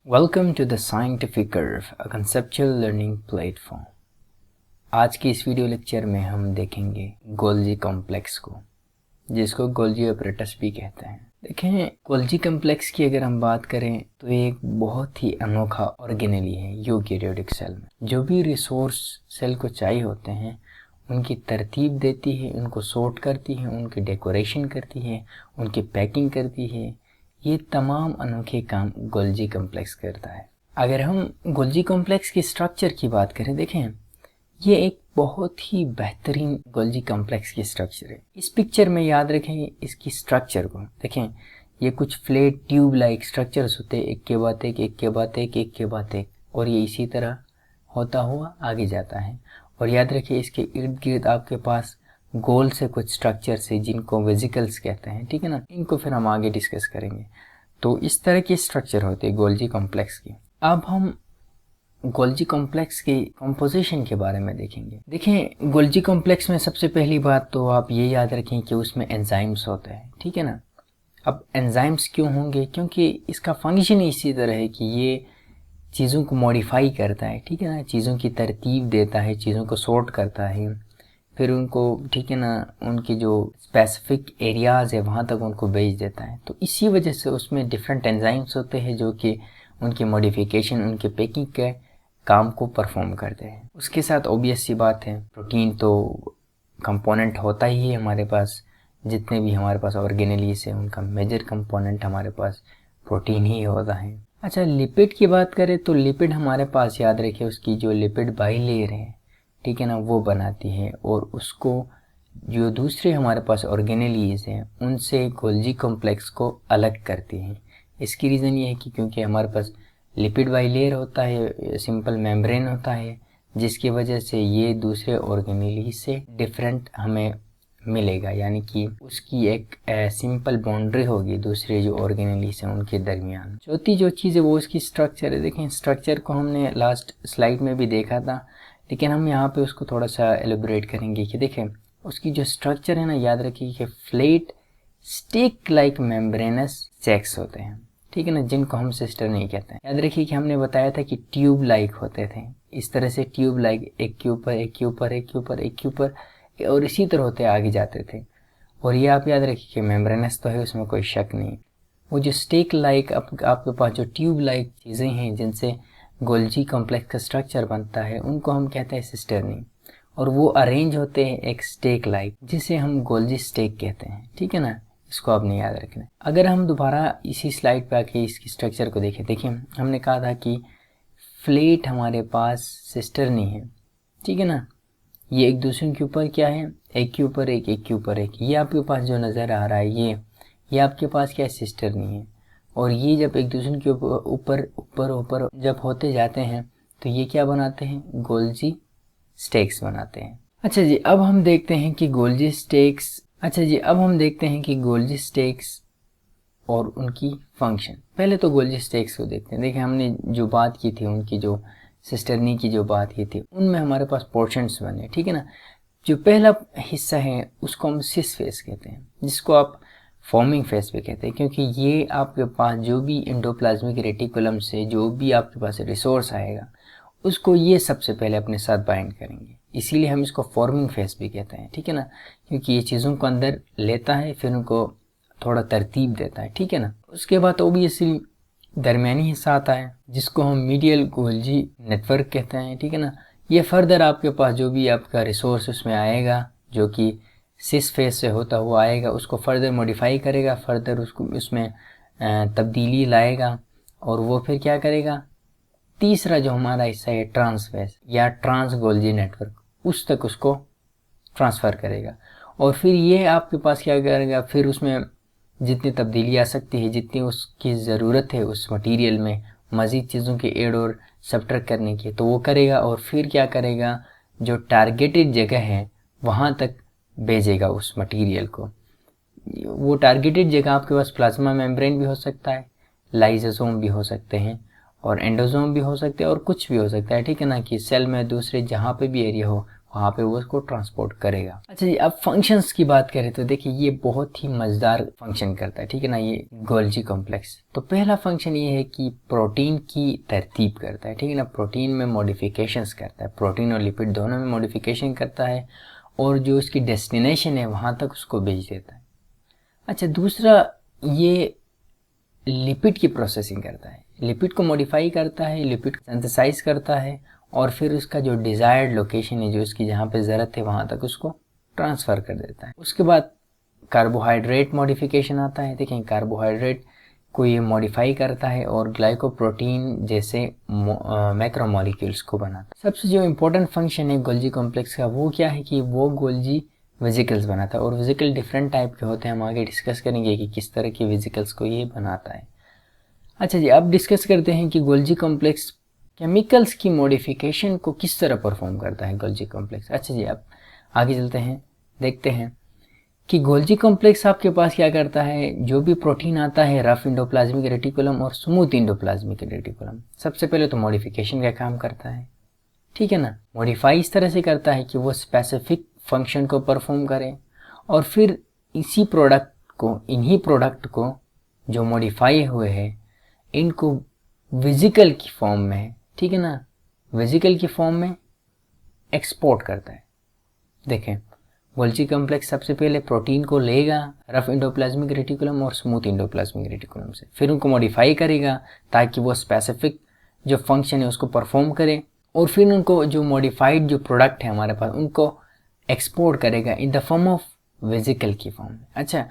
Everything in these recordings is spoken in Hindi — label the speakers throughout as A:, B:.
A: Welcome to the Scientific Curve, a conceptual learning platform. आज की इस वीडियो लेक्चर में हम देखेंगे गोल्जी कॉम्प्लेक्स को, जिसको गोल्जी ऑपरेटस भी कहते हैं। देखें, गोल्जी कॉम्प्लेक्स की अगर हम बात करें तो एक बहुत ही अनोखा ऑर्गेनेली है यूकेरियोटिक सेल में। जो भी रिसोर्स सेल को चाहिए होते हैं उनकी तरतीब देती है, उनको सॉर्ट करती है, उनकी डेकोरेशन करती है, उनकी पैकिंग करती है। ये तमाम अनोखे काम गोल्जी कॉम्प्लेक्स करता है। अगर हम गोल्जी कॉम्प्लेक्स की स्ट्रक्चर की बात करें, देखें ये एक बहुत ही बेहतरीन गोल्जी कॉम्प्लेक्स की स्ट्रक्चर है। इस पिक्चर में याद रखें इसकी स्ट्रक्चर को। देखें ये कुछ फ्लैट ट्यूब लाइक स्ट्रक्चर्स होते हैं, एक के बाद एक, एक के बाद एक, एक के बाद एक, और ये इसी तरह होता हुआ आगे जाता है। और याद रखिए इसके इर्द गिर्द आपके पास गोल से कुछ स्ट्रक्चर्स है जिनको वेजिकल्स कहते हैं, ठीक है ना। इनको फिर हम आगे डिस्कस करेंगे। तो इस तरह की स्ट्रक्चर होती है गोल्जी कॉम्प्लेक्स की। अब हम गोल्जी कॉम्प्लेक्स की कंपोजिशन के बारे में देखेंगे। देखें गोल्जी कॉम्प्लेक्स में सबसे पहली बात तो आप ये याद रखें कि उसमें एंजाइम्स होते हैं, ठीक है ना। अब एंजाइम्स क्यों होंगे? क्योंकि इसका फंक्शन इसी तरह है कि ये चीज़ों को मॉडिफाई करता है, ठीक है ना, चीज़ों की तरतीब देता है, चीज़ों को सॉर्ट करता है, फिर उनको, ठीक है ना, उनकी जो स्पेसिफिक एरियाज़ है वहाँ तक उनको भेज देता है। तो इसी वजह से उसमें डिफरेंट एंजाइम्स होते हैं जो कि उनकी मॉडिफिकेशन, उनके पैकिंग के काम को परफॉर्म करते हैं। उसके साथ ऑब्वियस सी बात है प्रोटीन तो कंपोनेंट होता ही है हमारे पास। जितने भी हमारे पास ऑर्गेनेलीज है उनका मेजर कंपोनेंट हमारे पास प्रोटीन ही होता है। अच्छा, लिपिड की बात करें तो लिपिड हमारे पास, याद रखिए, उसकी जो लिपिड बाइलेयर है, ठीक है ना, वो बनाती है और उसको जो दूसरे हमारे पास ऑर्गेनेलीज हैं उनसे गोल्जी कॉम्प्लेक्स को अलग करती हैं। इसकी रीज़न ये है कि क्योंकि हमारे पास लिपिड बाइलेयर होता है, सिंपल मेम्ब्रेन होता है, जिसकी वजह से ये दूसरे ऑर्गेनेलीज से डिफरेंट हमें मिलेगा, यानी कि उसकी एक सिंपल बाउंड्री होगी दूसरे जो ऑर्गेनेलीज हैं उनके दरमियान। चौथी जो चीज़ है वो उसकी स्ट्रक्चर है। देखें स्ट्रक्चर को हमने लास्ट स्लाइड में भी देखा था, लेकिन हम यहाँ पे उसको थोड़ा सा एलिब्रेट करेंगे कि देखें उसकी जो स्ट्रक्चर है ना, याद रखिए कि फ्लैट स्टिक लाइक मेम्ब्रेनस सैक्स होते हैं, ठीक है ना, जिनको हम सिस्टर नहीं कहते हैं। याद रखिए कि हमने बताया था कि ट्यूब लाइक होते थे, इस तरह से ट्यूब लाइक, एक के ऊपर एक के ऊपर एक के ऊपर एक के ऊपर, और इसी तरह होते आगे जाते थे। और ये आप याद रखिए कि मेम्ब्रेनस तो है, उसमें कोई शक नहीं। वो जो स्टिक लाइक आपके पास जो ट्यूब लाइक चीज़ें हैं जिनसे गोल्जी कॉम्प्लेक्स का स्ट्रक्चर बनता है उनको हम कहते हैं सिस्टर्नी, और वो अरेंज होते हैं एक स्टेक लाइक जिसे हम गोल्जी स्टेक कहते हैं, ठीक है ना। इसको आपने याद रखना है। अगर हम दोबारा इसी स्लाइड पे आके इसकी स्ट्रक्चर को देखें, देखिए हमने कहा था कि फ्लेट हमारे पास सिस्टर्नी है, ठीक है ना। ये एक दूसरे के ऊपर क्या है, एक के ऊपर एक, एक के ऊपर एक। ये आपके पास जो नज़र आ रहा है ये आपके पास क्या है, सिस्टर्नी है। और ये जब एक दूसरे के ऊपर ऊपर ऊपर जब होते जाते हैं तो ये क्या बनाते हैं, गोल्जी स्टेक्स बनाते हैं। अच्छा जी, अब हम देखते हैं कि गोल्जी स्टेक्स और उनकी फंक्शन। पहले तो गोल्जी स्टेक्स को देखते हैं। देखिए हमने जो बात की थी, उनकी जो सिस्टर्नी की जो बात की थी, उनमें हमारे पास पोर्शंस बने, ठीक है ना। जो पहला हिस्सा है उसको हम सिस फेस कहते हैं, जिसको आप फॉर्मिंग फेस पे कहते हैं, क्योंकि ये आपके पास जो भी एंडोप्लाज्मिक रेटिकुलम से जो भी आपके पास रिसोर्स आएगा उसको ये सबसे पहले अपने साथ बाइंड करेंगे। इसीलिए हम इसको फॉर्मिंग फेस भी कहते हैं, ठीक है ना, क्योंकि ये चीज़ों को अंदर लेता है फिर उनको थोड़ा तरतीब देता है, ठीक है ना। उसके बाद ओबियसली दरमियानी हिस्सा आता है जिसको हम मीडियल गोल्जी नेटवर्क कहते हैं, ठीक है ना। ये फर्दर आपके पास जो भी आपका रिसोर्स उसमें आएगा जो कि सिस फेस से होता हुआ आएगा उसको फर्दर मॉडिफाई करेगा, फर्दर उसको उसमें तब्दीली लाएगा, और वो फिर क्या करेगा, तीसरा जो हमारा हिस्सा है ट्रांस फेस या ट्रांस गोल्जी नेटवर्क, उस तक उसको ट्रांसफ़र करेगा। और फिर ये आपके पास क्या करेगा, फिर उसमें जितनी तब्दीली आ सकती है, जितनी उसकी ज़रूरत है उस मटेरियल में मज़ीद चीज़ों के ऐड और सब्ट्रैक्ट करने की, तो वो करेगा। और फिर क्या करेगा, जो टारगेटेड जगह है वहाँ तक भेजेगा उस मटेरियल को। वो टारगेटेड जगह आपके पास प्लाज्मा मेम्ब्रेन भी हो सकता है, लाइसोसोम भी हो सकते हैं, और एंडोसोम भी हो सकते हैं, और कुछ भी हो सकता है, ठीक है ना, कि सेल में दूसरे जहाँ पे भी एरिया हो वहाँ पे वो उसको ट्रांसपोर्ट करेगा। अच्छा जी, अब फंक्शंस की बात करें तो देखिए ये बहुत ही मज़ेदार फंक्शन करता है, ठीक है ना, ये गोल्जी कॉम्प्लेक्स। तो पहला फंक्शन ये है कि प्रोटीन की तरतीब करता है, ठीक है ना, प्रोटीन में मॉडिफिकेशंस करता है, प्रोटीन और लिपिड दोनों में मॉडिफिकेशन करता है और जो इसकी डेस्टिनेशन है वहाँ तक उसको भेज देता है। अच्छा, दूसरा ये लिपिड की प्रोसेसिंग करता है, लिपिड को मॉडिफाई करता है, लिपिड को सिंथेसाइज करता है और फिर उसका जो डिज़ायर्ड लोकेशन है, जो उसकी जहाँ पे ज़रूरत है वहाँ तक उसको ट्रांसफ़र कर देता है। उसके बाद कार्बोहाइड्रेट मॉडिफिकेशन आता है। देखें, कार्बोहाइड्रेट को ये मॉडिफाई करता है और ग्लाइकोप्रोटीन जैसे मैक्रोमोलिक्यूल्स को बनाता है। सबसे जो इम्पोर्टेंट फंक्शन है गोल्जी कॉम्प्लेक्स का वो क्या है कि वो गोल्जी वेजिकल्स बनाता है। और वेजिकल डिफरेंट टाइप के होते हैं, हम आगे डिस्कस करेंगे कि किस तरह के वेजिकल्स को ये बनाता है। अच्छा जी, अब डिस्कस करते हैं कि गोल्जी कॉम्प्लेक्स केमिकल्स की मॉडिफिकेशन को किस तरह परफॉर्म करता है गोल्जी कॉम्प्लेक्स। अच्छा जी, अब आगे चलते हैं, देखते हैं कि गोल्जी कॉम्प्लेक्स आपके पास क्या करता है। जो भी प्रोटीन आता है रफ इंडोप्लाज्मिक रेटिकुलम और स्मूथ इंडोप्लाज्मिक रेटिकुलम, सबसे पहले तो मॉडिफिकेशन का काम करता है, ठीक है ना। मॉडिफाई इस तरह से करता है कि वो स्पेसिफिक फंक्शन को परफॉर्म करे और फिर इसी प्रोडक्ट को, इन्हीं प्रोडक्ट को जो मॉडिफाई हुए हैं इनको वेजिकल की फॉर्म में, ठीक है ना, वेजिकल की फॉर्म में एक्सपोर्ट करता है। देखें, गोल्जी कॉम्प्लेक्स सबसे पहले प्रोटीन को लेगा रफ इंडोप्लाज्मिक रेटिकुलम और स्मूथ इंडोप्लाज्मिक रेटिकुलम से, फिर उनको मॉडिफाई करेगा ताकि वो स्पेसिफिक जो फंक्शन है उसको परफॉर्म करे और फिर उनको जो मॉडिफाइड जो प्रोडक्ट है हमारे पास उनको एक्सपोर्ट करेगा in the form of vesicle की फॉर्म में। अच्छा,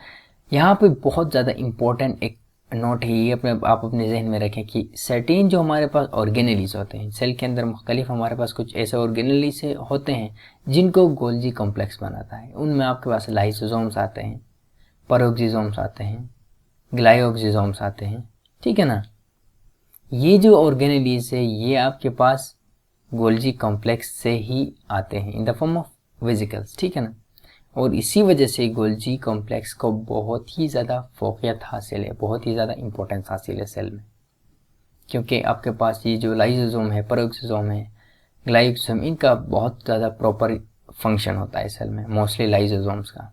A: यहाँ पे बहुत ज़्यादा इम्पोर्टेंट एक नोट है, ये आप अपने जहन में रखें कि सर्टेन जो हमारे पास ऑर्गेनेलीज होते हैं सेल के अंदर, मुख्तलिफ हमारे पास कुछ ऐसे ऑर्गेनेलीज होते हैं जिनको गोल्जी कॉम्प्लेक्स बनाता है। उनमें आपके पास लाइसोसोम्स आते हैं, पेरोक्सिसोम्स आते हैं, ग्लाइकोक्सिसोम्स आते हैं, ठीक है ना। ये जो ऑर्गेनेलीज है ये आपके पास गोल्जी कॉम्प्लेक्स से ही आते हैं in the form of vesicles, ठीक है ना। और इसी वजह से गोल्जी कॉम्प्लेक्स को बहुत ही ज़्यादा फोकियत हासिल है, बहुत ही ज़्यादा इंपॉर्टेंस हासिल है सेल में, क्योंकि आपके पास ये जो लाइसोसोम है, पेरोक्सिसोम है, ग्लाइकोसोम, इनका बहुत ज़्यादा प्रॉपर फंक्शन होता है सेल में, मोस्टली लाइसोसोम्स का।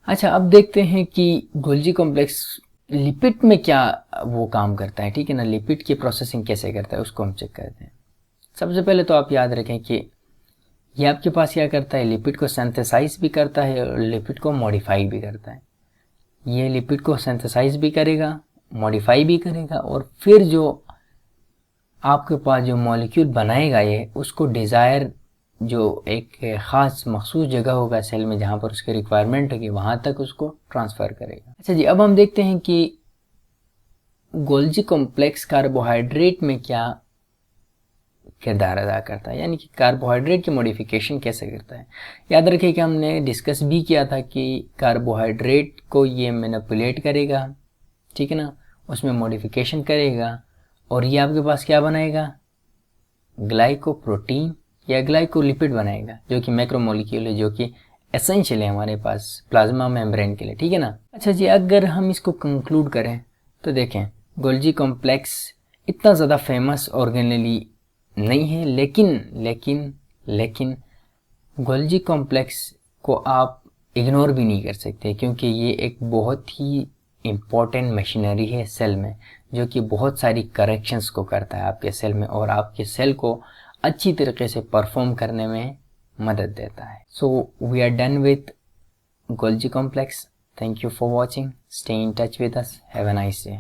A: अच्छा, अब देखते हैं कि गोल्जी कॉम्प्लेक्स लिपिड में क्या वो काम करता है, ठीक है ना, लिपिड की प्रोसेसिंग कैसे करता है उसको हम चेक करते हैं। सबसे पहले तो आप याद रखें कि ये आपके पास क्या करता है, लिपिड को सिंथेसाइज भी करता है और लिपिड को मॉडिफाई भी करता है। ये लिपिड को सिंथेसाइज भी करेगा, मॉडिफाई भी करेगा और फिर जो आपके पास जो मॉलिक्यूल बनाएगा ये उसको डिज़ायर जो एक ख़ास मखसूस जगह होगा सेल में जहाँ पर उसकी रिक्वायरमेंट होगी वहाँ तक उसको ट्रांसफ़र करेगा। अच्छा जी, अब हम देखते हैं कि गोल्जी कॉम्प्लेक्स कार्बोहाइड्रेट में क्या किरदार अदा करता है, यानी कि कार्बोहाइड्रेट की मॉडिफिकेशन कैसे करता है। याद रखिए कि हमने डिस्कस भी किया था कि कार्बोहाइड्रेट को ये मैनिपुलेट करेगा, ठीक है ना, उसमें मॉडिफिकेशन करेगा और ये आपके पास क्या बनाएगा, ग्लाइकोप्रोटीन या ग्लाइकोलिपिड बनाएगा जो कि मैक्रोमोलिक्यूल है, जो कि एसेंशियल है हमारे पास प्लाज्मा मेम्ब्रेन के लिए, ठीक है ना। अच्छा जी, अगर हम इसको कंक्लूड करें तो देखें गोल्जी कॉम्प्लेक्स इतना ज़्यादा फेमस ऑर्गेनेली नहीं है, लेकिन गोल्जी कॉम्प्लेक्स को आप इग्नोर भी नहीं कर सकते, क्योंकि ये एक बहुत ही इम्पॉर्टेंट मशीनरी है सेल में, जो कि बहुत सारी करेक्शंस को करता है आपके सेल में और आपके सेल को अच्छी तरीके से परफॉर्म करने में मदद देता है। So we are done with Golgi complex. Thank you for watching, stay in touch with us, have a nice day.